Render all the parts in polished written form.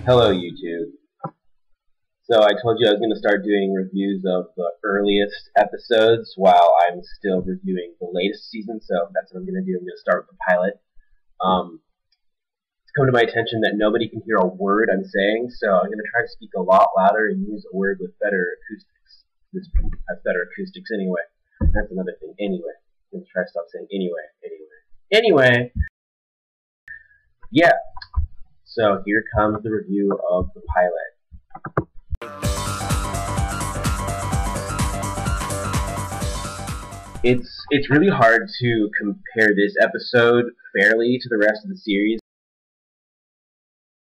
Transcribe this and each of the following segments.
Hello, YouTube. So I told you I was going to start doing reviews of the earliest episodes while I'm still reviewing the latest season, so that's what I'm going to do. I'm going to start with the pilot. It's come to my attention that nobody can hear a word I'm saying, so I'm going to try to speak a lot louder and use a word with better acoustics. This has better acoustics anyway. That's another thing. Anyway. I'm going to try to stop saying anyway. Anyway. Yeah. So here comes the review of the pilot. It's really hard to compare this episode fairly to the rest of the series.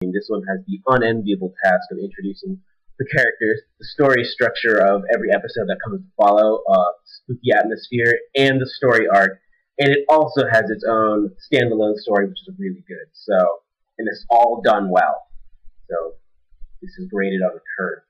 This one has the unenviable task of introducing the characters, the story structure of every episode that comes to follow, spooky atmosphere, and the story arc. And it also has its own standalone story, which is really good. So, and it's all done well. So, this is graded on a curve.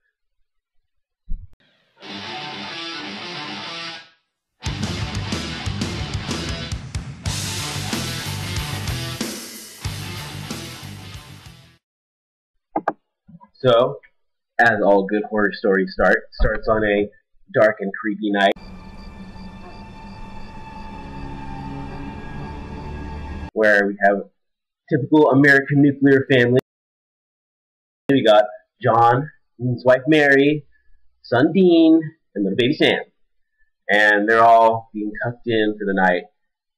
So, as all good horror stories starts on a dark and creepy night where we have typical American nuclear family. We got John and his wife Mary, son Dean, and little baby Sam. And they're all being tucked in for the night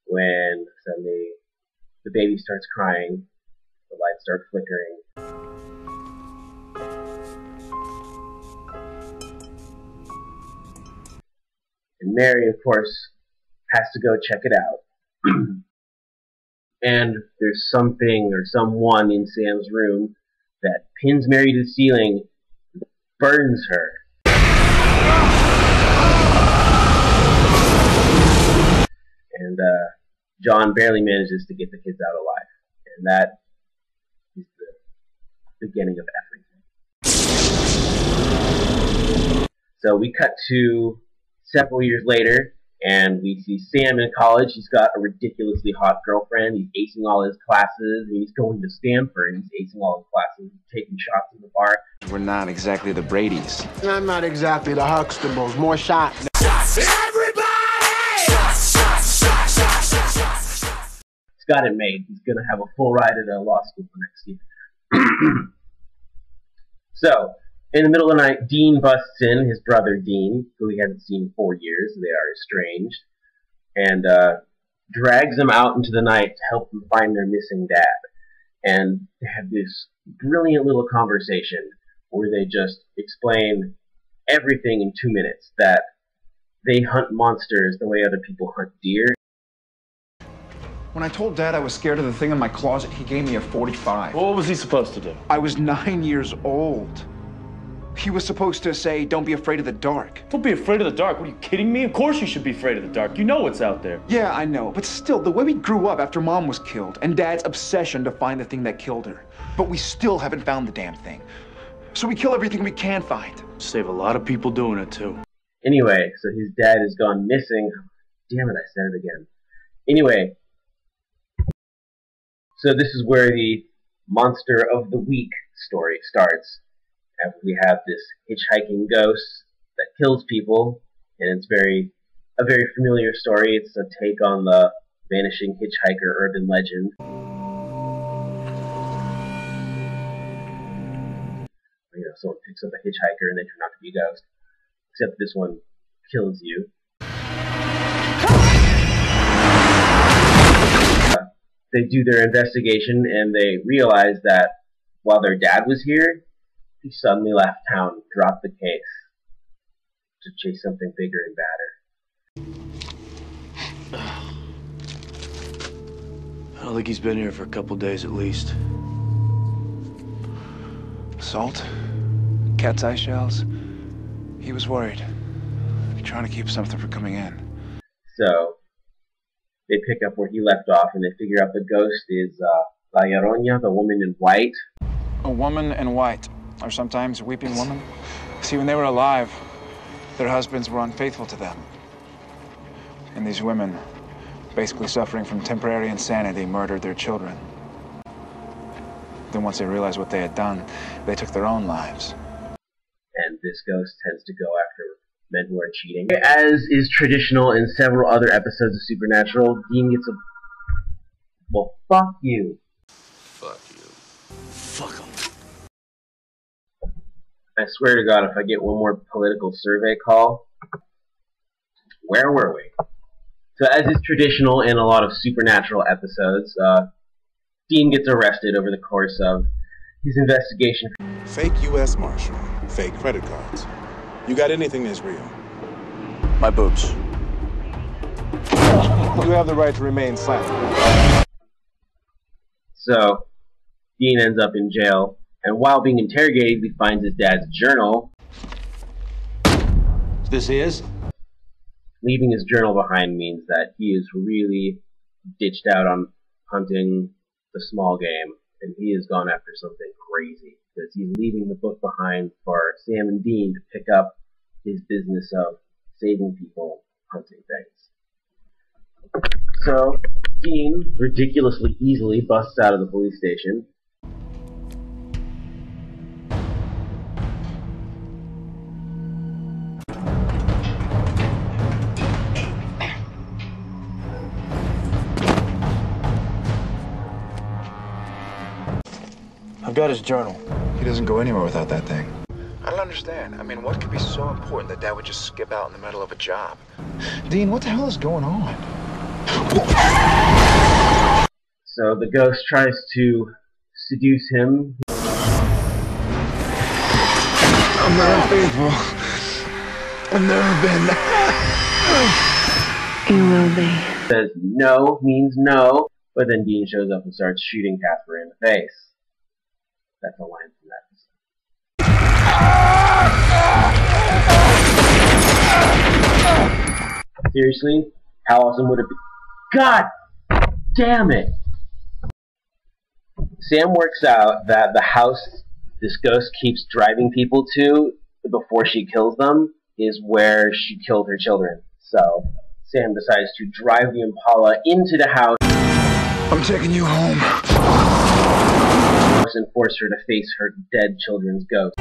when suddenly the baby starts crying, the lights start flickering. And Mary, of course, has to go check it out. And there's something or someone in Sam's room that pins Mary to the ceiling, burns her. And John barely manages to get the kids out alive. And that is the beginning of everything. So we cut to several years later, and we see Sam in college. He's got a ridiculously hot girlfriend. He's acing all his classes. He's going to Stanford. He's acing all his classes. He's taking shots in the bar. We're not exactly the Bradys. I'm not exactly the Huxtables. More shot. Everybody! He's got it made. He's going to have a full ride at a law school for next year. So, in the middle of the night, Dean busts in, his brother Dean, who he hasn't seen in 4 years. They are estranged. And drags them out into the night to help them find their missing dad. And they have this brilliant little conversation where they just explain everything in 2 minutes. That they hunt monsters the way other people hunt deer. When I told Dad I was scared of the thing in my closet, he gave me a .45. What was he supposed to do? I was 9 years old. He was supposed to say, don't be afraid of the dark. Don't be afraid of the dark. What, are you kidding me? Of course you should be afraid of the dark. You know what's out there. Yeah, I know. But still, the way we grew up after Mom was killed, and Dad's obsession to find the thing that killed her. But we still haven't found the damn thing. So we kill everything we can find. Save a lot of people doing it, too. Anyway, so his dad has gone missing. Damn it, I said it again. Anyway, so this is where the Monster of the Week story starts. And we have this hitchhiking ghost that kills people, and it's a very familiar story. It's a take on the vanishing hitchhiker urban legend. You know, someone picks up a hitchhiker and they turn out to be a ghost. Except this one kills you. They do their investigation and they realize that while their dad was here, he suddenly left town and dropped the case to chase something bigger and badder. I don't think he's been here for a couple days at least. Salt? Cat's eye shells? He was worried. Trying to keep something from coming in. So, they pick up where he left off and they figure out the ghost is La Llorona, the woman in white. A woman in white, or sometimes a weeping woman. See, when they were alive, their husbands were unfaithful to them. And these women, basically suffering from temporary insanity, murdered their children. Then once they realized what they had done, they took their own lives. And this ghost tends to go after men who are cheating. As is traditional in several other episodes of Supernatural, Dean gets a... Well, fuck you. Fuck you. Fuck 'em. I swear to God, if I get one more political survey call... Where were we? So as is traditional in a lot of Supernatural episodes, Dean gets arrested over the course of his investigation. Fake U.S. Marshal. Fake credit cards. You got anything that's real? My boobs. You have the right to remain silent. So, Dean ends up in jail, and while being interrogated, he finds his dad's journal. This is? Leaving his journal behind means that he is really ditched out on hunting the small game, and he has gone after something crazy, because he's leaving the book behind for Sam and Dean to pick up his business of saving people, hunting things. So, Dean ridiculously easily busts out of the police station. I've got his journal. He doesn't go anywhere without that thing. I don't understand. I mean, what could be so important that Dad would just skip out in the middle of a job? Dean, what the hell is going on? So the ghost tries to seduce him. I'm not unfaithful. I've never been. You will be. Says no means no, but then Dean shows up and starts shooting Casper in the face. That's a line from that episode. Seriously? How awesome would it be? God damn it! Sam works out that the house this ghost keeps driving people to before she kills them is where she killed her children. So, Sam decides to drive the Impala into the house. I'm taking you home. And force her to face her dead children's ghost.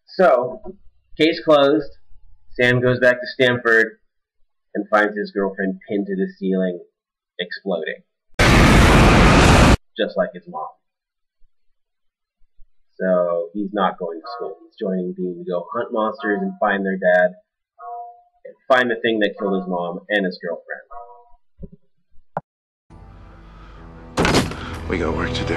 So, case closed. Sam goes back to Stanford and finds his girlfriend pinned to the ceiling, exploding. Just like his mom. So, he's not going to school. He's joining Dean to go hunt monsters and find their dad, and find the thing that killed his mom and his girlfriend. We got work to do.